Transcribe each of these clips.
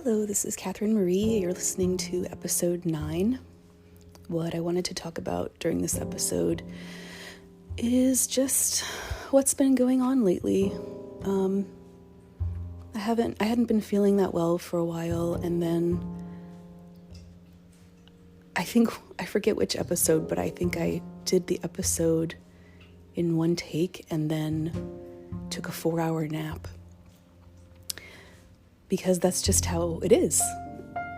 Hello, this is Catherine Marie. You're listening to episode 9. What I wanted to talk about during this episode is just what's been going on lately. I hadn't been feeling that well for a while, and then I forget which episode, but I think I did the episode in one take and then took a 4-hour nap. Because that's just how it is.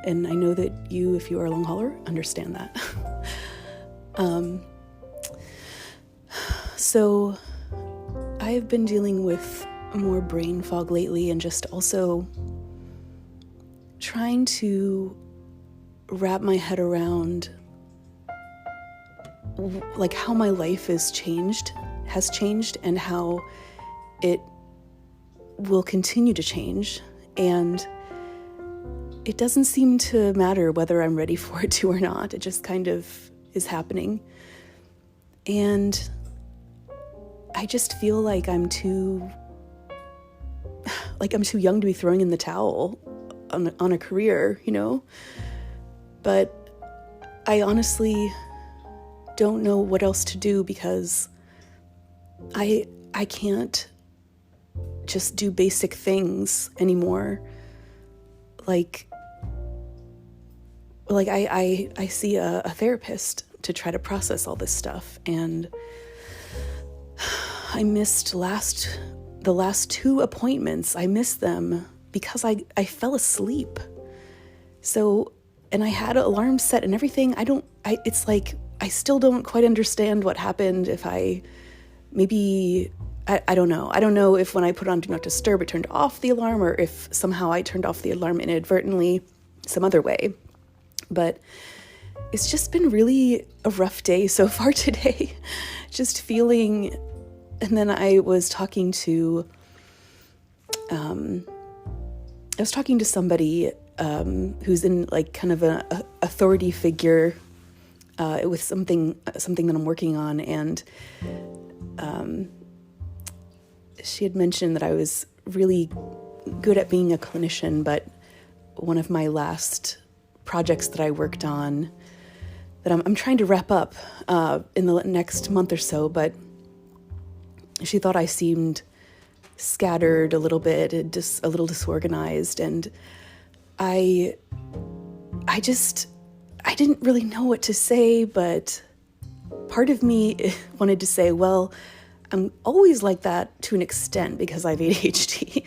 And I know that you, if you are a long hauler, understand that. So I've been dealing with more brain fog lately and just also trying to wrap my head around like how my life has changed and how it will continue to change. And it doesn't seem to matter whether I'm ready for it to or not. It just kind of is happening. And I just feel like I'm too young to be throwing in the towel on a career, But I honestly don't know what else to do because I can't just do basic things anymore. Like I see a therapist to try to process all this stuff, and I missed the last 2 appointments. I missed them because I fell asleep. So, and I had an alarm set and everything. It's like I still don't quite understand what happened. If I don't know. I don't know if when I put on Do Not Disturb, it turned off the alarm, or if somehow I turned off the alarm inadvertently some other way. But it's just been really a rough day so far today. Just feeling, and then I was talking to somebody who's in like kind of an authority figure with something that I'm working on, and she had mentioned that I was really good at being a clinician, but one of my last projects that I worked on that I'm trying to wrap up in the next month or so, but she thought I seemed scattered a little bit, just a little disorganized, and I didn't really know what to say, but part of me wanted to say, well, I'm always like that to an extent because I have ADHD,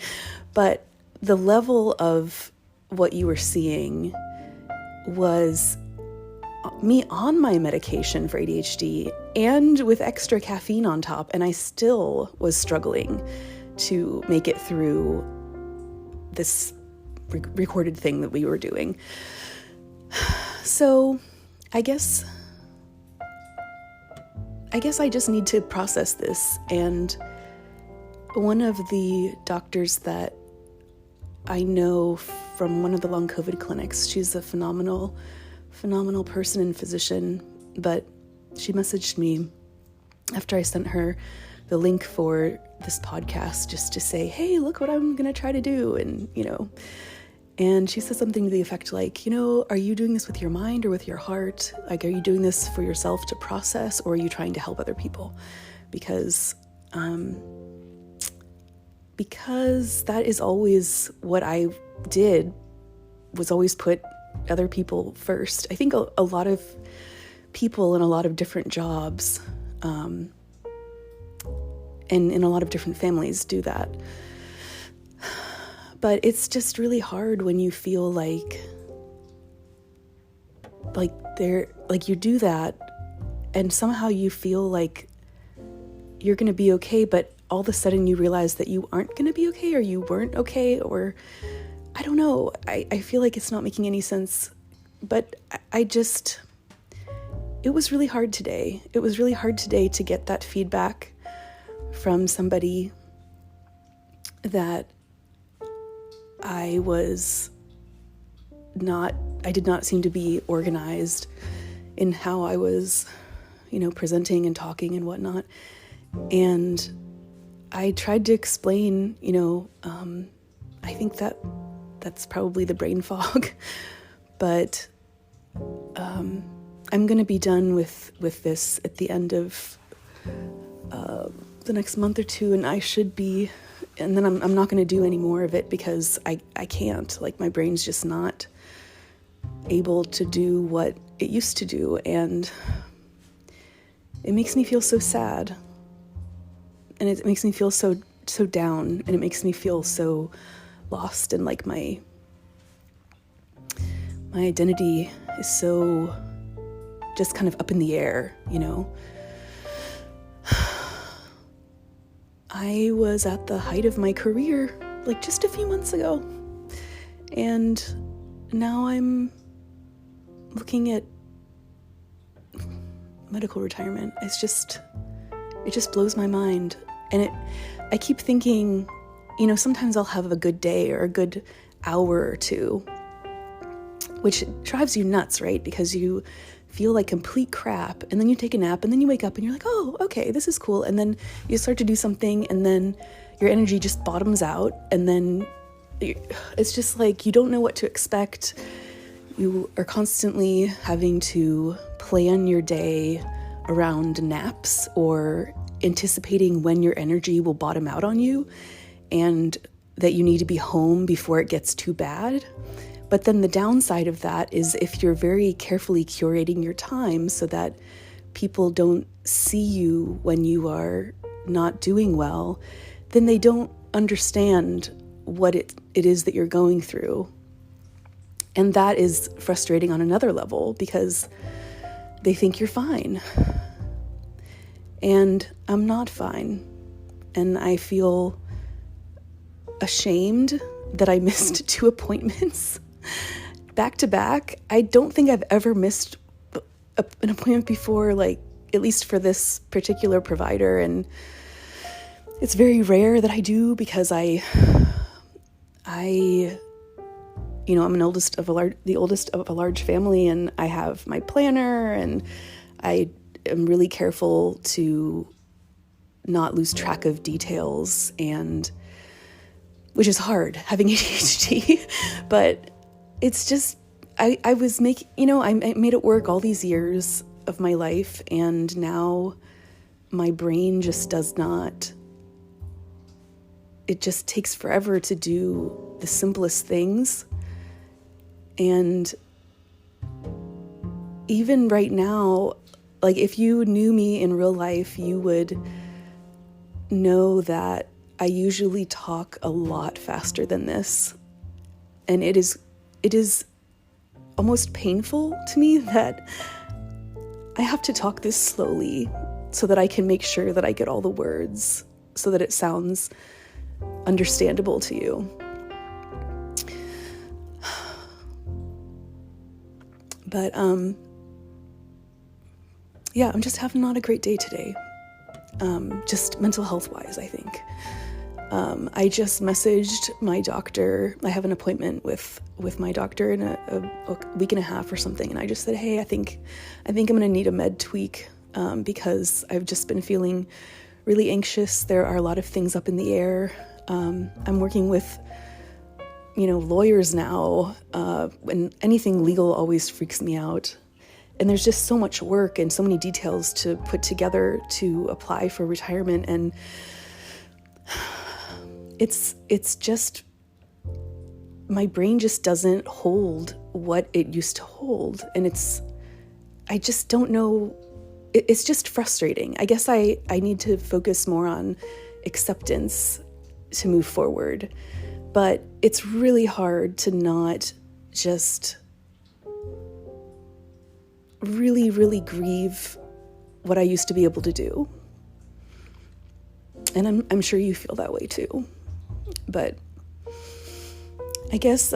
but the level of what you were seeing was me on my medication for ADHD and with extra caffeine on top, and I still was struggling to make it through this recorded thing that we were doing. So I guess I just need to process this. And one of the doctors that I know from one of the long COVID clinics, she's a phenomenal person and physician, but she messaged me after I sent her the link for this podcast just to say, hey, look what I'm going to try to do. And she said something to the effect like, are you doing this with your mind or with your heart? Like, are you doing this for yourself to process, or are you trying to help other people? Because that is always what I did, was always put other people first. I think a lot of people in a lot of different jobs and in a lot of different families do that. But it's just really hard when you feel like you do that and somehow you feel like you're going to be okay, but all of a sudden you realize that you aren't going to be okay, or you weren't okay, or I don't know. I feel like it's not making any sense, but it was really hard today. It was really hard today to get that feedback from somebody that I did not seem to be organized in how I was, presenting and talking and whatnot. And I tried to explain, I think that that's probably the brain fog. But I'm going to be done with this at the end of the next month or two, and I should be, and then I'm not going to do any more of it because I can't. Like, my brain's just not able to do what it used to do, and it makes me feel so sad, and it makes me feel so down, and it makes me feel so lost, and like my identity is so just kind of up in the air, you know. I was at the height of my career like just a few months ago, and now I'm looking at medical retirement. It just blows my mind. And I keep thinking, you know, sometimes I'll have a good day or a good hour or two, which drives you nuts, right? Because you feel like complete crap, and then you take a nap, and then you wake up and you're like, oh, okay, this is cool. And then you start to do something, and then your energy just bottoms out, and then it's just like you don't know what to expect. You are constantly having to plan your day around naps or anticipating when your energy will bottom out on you, and that you need to be home before it gets too bad. But then the downside of that is if you're very carefully curating your time so that people don't see you when you are not doing well, then they don't understand what it is that you're going through. And that is frustrating on another level because they think you're fine. And I'm not fine. And I feel ashamed that I missed 2 appointments back to back. I don't think I've ever missed an appointment before, like at least for this particular provider. And it's very rare that I do because I'm the oldest of a large family, and I have my planner, and I am really careful to not lose track of details, and which is hard having ADHD, but it's just, I made it work all these years of my life, and now my brain just does not, it just takes forever to do the simplest things. And even right now, like if you knew me in real life, you would know that I usually talk a lot faster than this. And it is almost painful to me that I have to talk this slowly so that I can make sure that I get all the words so that it sounds understandable to you. But yeah, I'm just having not a great day today. Just mental health wise, I think. I just messaged my doctor. I have an appointment with my doctor in a week and a half or something, and I just said, hey, I think I'm gonna need a med tweak because I've just been feeling really anxious. There are a lot of things up in the air. I'm working with lawyers now, and anything legal always freaks me out. And there's just so much work and so many details to put together to apply for retirement. And it's just, my brain just doesn't hold what it used to hold. And I just don't know. It's just frustrating. I guess I need to focus more on acceptance to move forward. But it's really hard to not just really, really grieve what I used to be able to do. And I'm sure you feel that way too. But I guess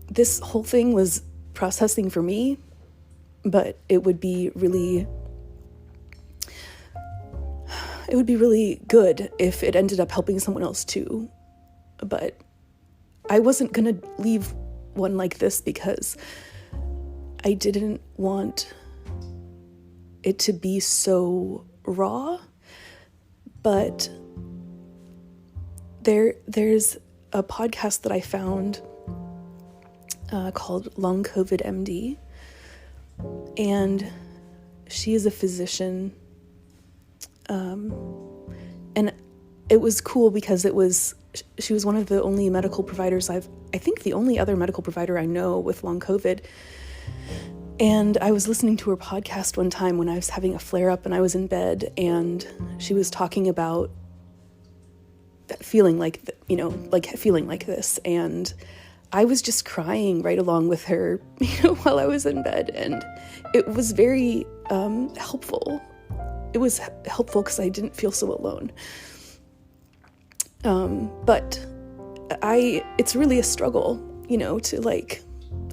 this whole thing was processing for me, but it would be really good if it ended up helping someone else too. But I wasn't going to leave one like this because I didn't want it to be so raw. But there's a podcast that I found called Long COVID MD, and she is a physician, and it was cool because she was one of the only medical providers I think the only other medical provider I know with long COVID. And I was listening to her podcast one time when I was having a flare-up and I was in bed, and she was talking about feeling like this, and I was just crying right along with her, while I was in bed, and it was very helpful. It was helpful because I didn't feel so alone. But it's really a struggle, to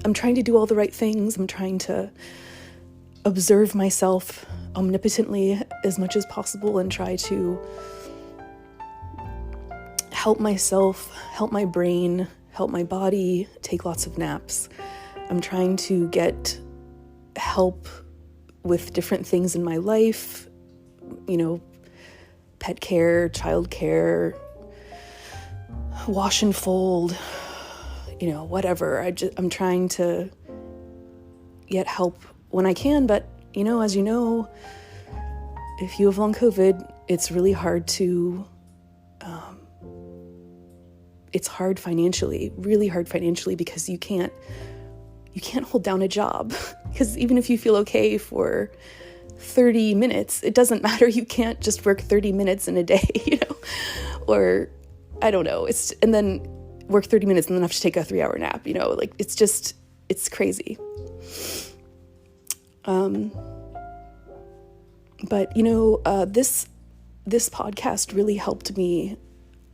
I'm trying to do all the right things. I'm trying to observe myself omnipotently as much as possible and try to help myself, help my brain, help my body, take lots of naps. I'm trying to get help with different things in my life, pet care, child care, wash and fold, whatever. I'm trying to get help when I can, but, as you know, if you have long COVID, it's really hard to, it's really hard financially because you can't hold down a job, because even if you feel okay for 30 minutes, it doesn't matter. You can't just work 30 minutes in a day, or I don't know. And then work 30 minutes and then have to take a 3-hour nap, it's crazy. But, this podcast really helped me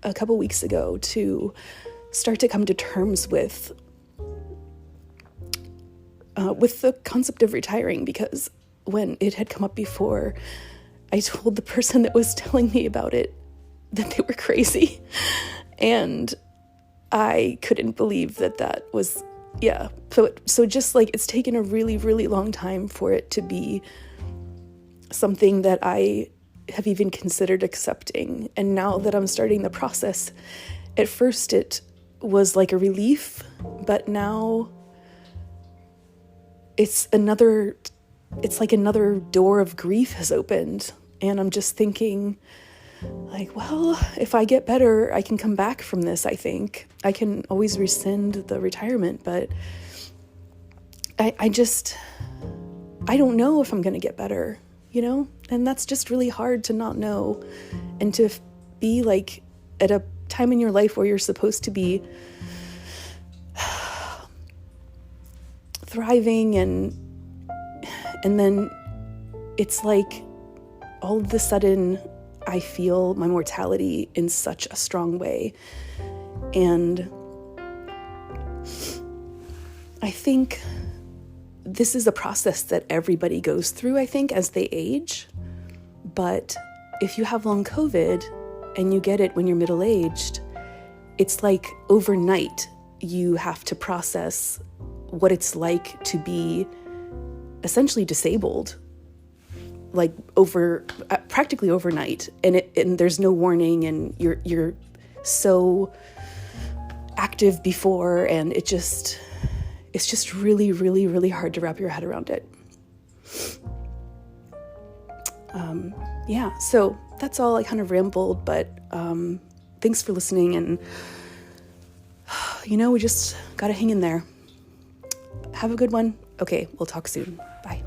a couple weeks ago to start to come to terms with the concept of retiring, because when it had come up before, I told the person that was telling me about it that they were crazy. And I couldn't believe that was, yeah. So just it's taken a really, really long time for it to be something that I have even considered accepting. And now that I'm starting the process, at first it was like a relief, but now it's like another door of grief has opened. And I'm just thinking, well, if I get better, I can come back from this, I think. I can always rescind the retirement, but I don't know if I'm going to get better, And that's just really hard to not know, and to be at a time in your life where you're supposed to be thriving, and then it's all of a sudden I feel my mortality in such a strong way. And I think this is a process that everybody goes through, I think, as they age. But if you have long COVID and you get it when you're middle-aged, it's like overnight you have to process what it's like to be essentially disabled, practically overnight, and there's no warning, and you're so active before, and it's just really, really, really hard to wrap your head around it. So that's all. I kind of rambled, but thanks for listening, and we just gotta hang in there. Have a good one. Okay, we'll talk soon. Bye.